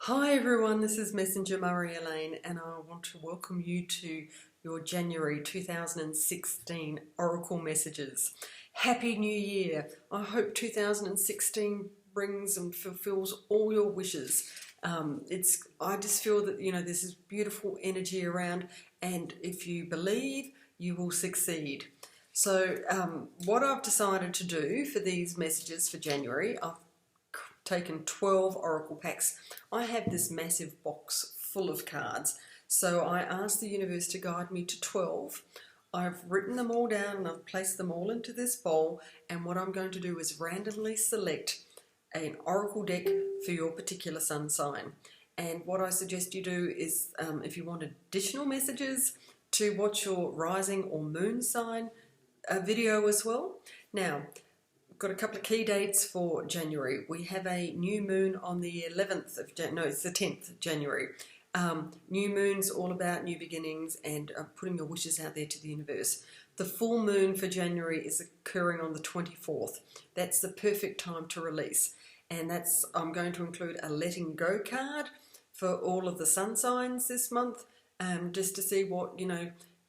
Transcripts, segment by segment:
Hi everyone, this is Messenger Marie-Elaine and I want to welcome you to your January 2016 Oracle messages. Happy New Year! I hope 2016 brings and fulfills all your wishes. I just feel that there's this beautiful energy around, and if you believe, you will succeed. So what I've decided to do for these messages for January, I've taken 12 oracle packs. I have this massive box full of cards, so I asked the universe to guide me to 12. I've written them all down and I've placed them all into this bowl, and what I'm going to do is randomly select an oracle deck for your particular sun sign. And what I suggest you do is, if you want additional messages, to watch your rising or moon sign video as well. Now, got a couple of key dates for January. We have a new moon on the 11th of January, no, it's the 10th of January. New moon's all about new beginnings and putting your wishes out there to the universe. The full moon for January is occurring on the 24th. That's the perfect time to release. And I'm going to include a letting go card for all of the sun signs this month, just to see what,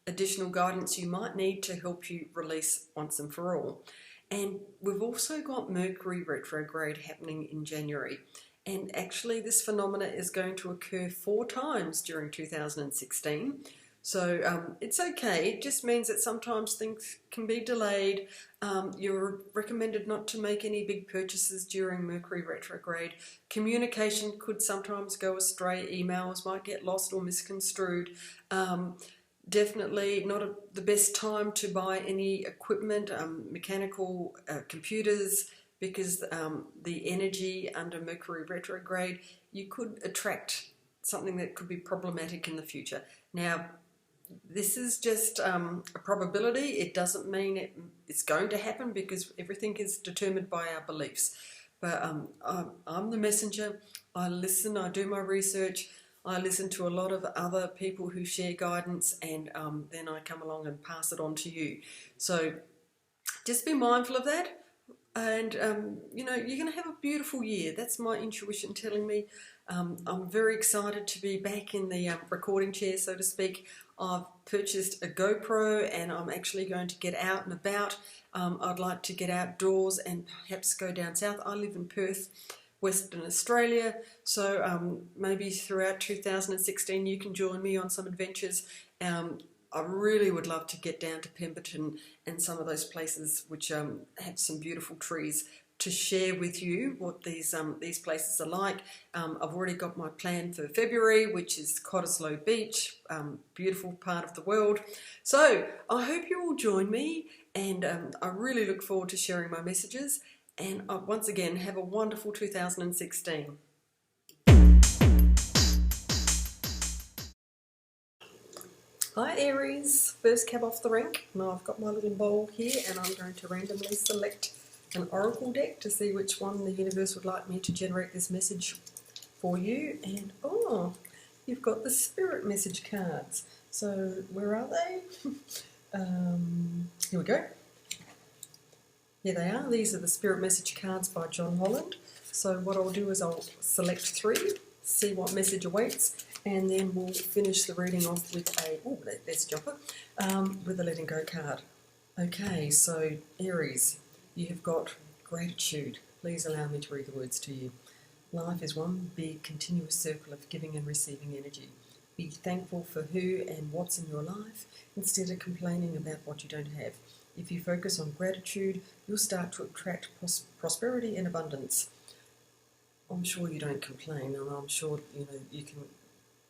additional guidance you might need to help you release once and for all. And we've also got Mercury Retrograde happening in January. And actually this phenomena is going to occur 4 times during 2016. So it's okay. It just means that sometimes things can be delayed. You're recommended not to make any big purchases during Mercury Retrograde. Communication could sometimes go astray. Emails might get lost or misconstrued. Definitely not the best time to buy any equipment, mechanical computers, because the energy under Mercury Retrograde, you could attract something that could be problematic in the future. Now, this is just a probability. It doesn't mean it's going to happen, because everything is determined by our beliefs. But I'm the messenger. I listen, I do my research. I listen to a lot of other people who share guidance, and then I come along and pass it on to you. So just be mindful of that, and you're going to have a beautiful year. That's my intuition telling me. I'm very excited to be back in the recording chair, so to speak. I've purchased a GoPro and I'm actually going to get out and about. I'd like to get outdoors and perhaps go down south. I live in Perth, Western Australia, so maybe throughout 2016 you can join me on some adventures. I really would love to get down to Pemberton and some of those places which have some beautiful trees, to share with you what these places are like. I've already got my plan for February, which is Cottesloe Beach, beautiful part of the world. So I hope you all join me, and I really look forward to sharing my messages. And once again, have a wonderful 2016. Hi Aries, first cab off the rank. Now I've got my little bowl here, and I'm going to randomly select an oracle deck to see which one the universe would like me to generate this message for you. And you've got the spirit message cards. So where are they? Here we go. Here they are. These are the Spirit Message cards by John Holland. So what I'll do is I'll select 3, see what message awaits, and then we'll finish the reading off with there's a jumper, with a letting go card. Okay, so Aries, you have got gratitude. Please allow me to read the words to you. Life is one big continuous circle of giving and receiving energy. Be thankful for who and what's in your life instead of complaining about what you don't have. If you focus on gratitude, you'll start to attract prosperity and abundance. I'm sure you don't complain, and I'm sure you can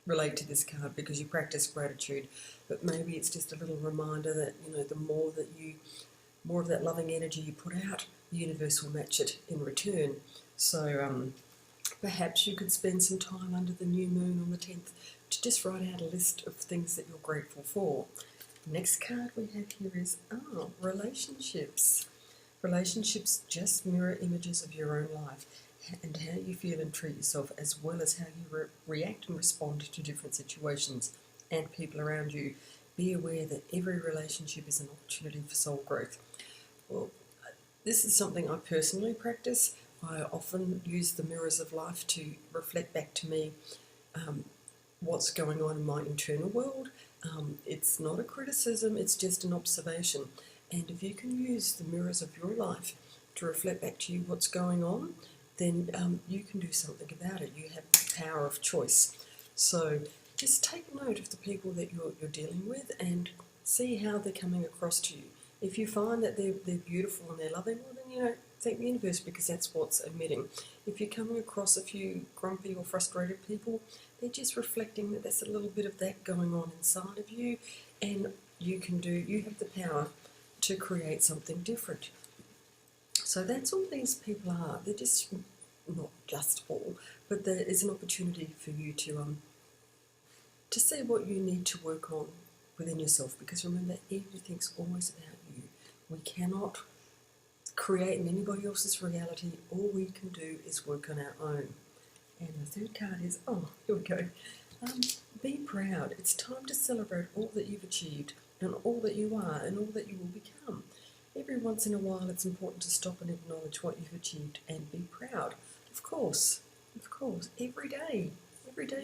relate to this card because you practice gratitude. But maybe it's just a little reminder that the more of that loving energy you put out, the universe will match it in return. So perhaps you could spend some time under the new moon on the 10th to just write out a list of things that you're grateful for. Next card we have here is relationships. Relationships just mirror images of your own life and how you feel and treat yourself, as well as how you react and respond to different situations and people around you. Be aware that every relationship is an opportunity for soul growth. Well, this is something I personally practice. I often use the mirrors of life to reflect back to me what's going on in my internal world. It's not a criticism, it's just an observation. And if you can use the mirrors of your life to reflect back to you what's going on, then you can do something about it. You have the power of choice. So just take note of the people that you're dealing with and see how they're coming across to you. If you find that they're beautiful and they're loving, well then, thank the universe, because that's what's emitting. If you're coming across a few grumpy or frustrated people, they're just reflecting that there's a little bit of that going on inside of you, and you have the power to create something different. So that's all these people are. They're just, not just all, but there is an opportunity for you to see what you need to work on within yourself, because remember, everything's always about you. We cannot create in anybody else's reality. All we can do is work on our own. And the third card is, here we go. Be proud. It's time to celebrate all that you've achieved and all that you are and all that you will become. Every once in a while it's important to stop and acknowledge what you've achieved and be proud. Of course, every day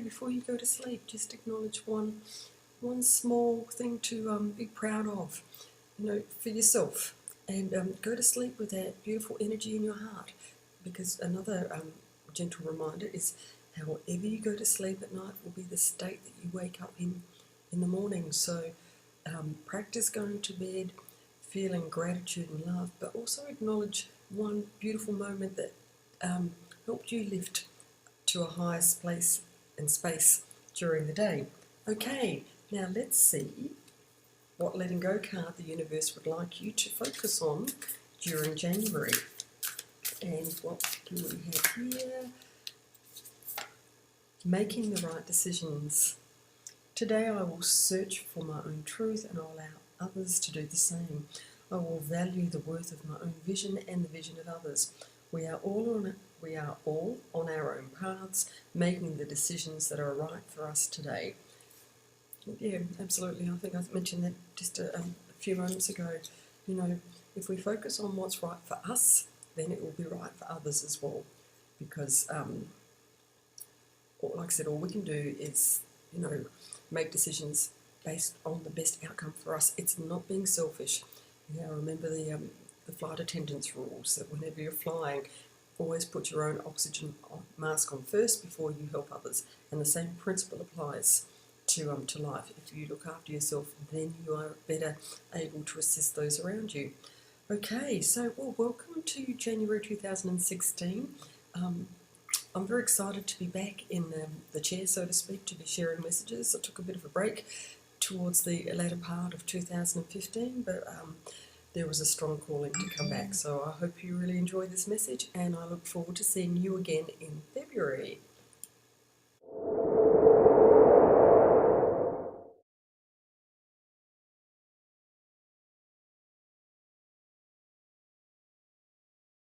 before you go to sleep, just acknowledge one small thing to be proud of, for yourself. And go to sleep with that beautiful energy in your heart, because another gentle reminder is however you go to sleep at night will be the state that you wake up in the morning. So practice going to bed feeling gratitude and love, but also acknowledge one beautiful moment that helped you lift to a higher place and space during the day. Okay, now let's see what letting go card the universe would like you to focus on during January. And what do we have here? Making the right decisions. Today I will search for my own truth and I'll allow others to do the same. I will value the worth of my own vision and the vision of others. We are all on our own paths, making the decisions that are right for us today. Yeah, absolutely. I think I mentioned that just a few moments ago. If we focus on what's right for us, then it will be right for others as well. Because, like I said, all we can do is, make decisions based on the best outcome for us. It's not being selfish. Remember the flight attendants rules, that whenever you're flying, always put your own oxygen mask on first before you help others. And the same principle applies to life. If you look after yourself, then you are better able to assist those around you. Okay, so welcome to January 2016. I'm very excited to be back in the chair, so to speak, to be sharing messages. I took a bit of a break towards the latter part of 2015, but there was a strong calling to come back. So I hope you really enjoy this message, and I look forward to seeing you again in February.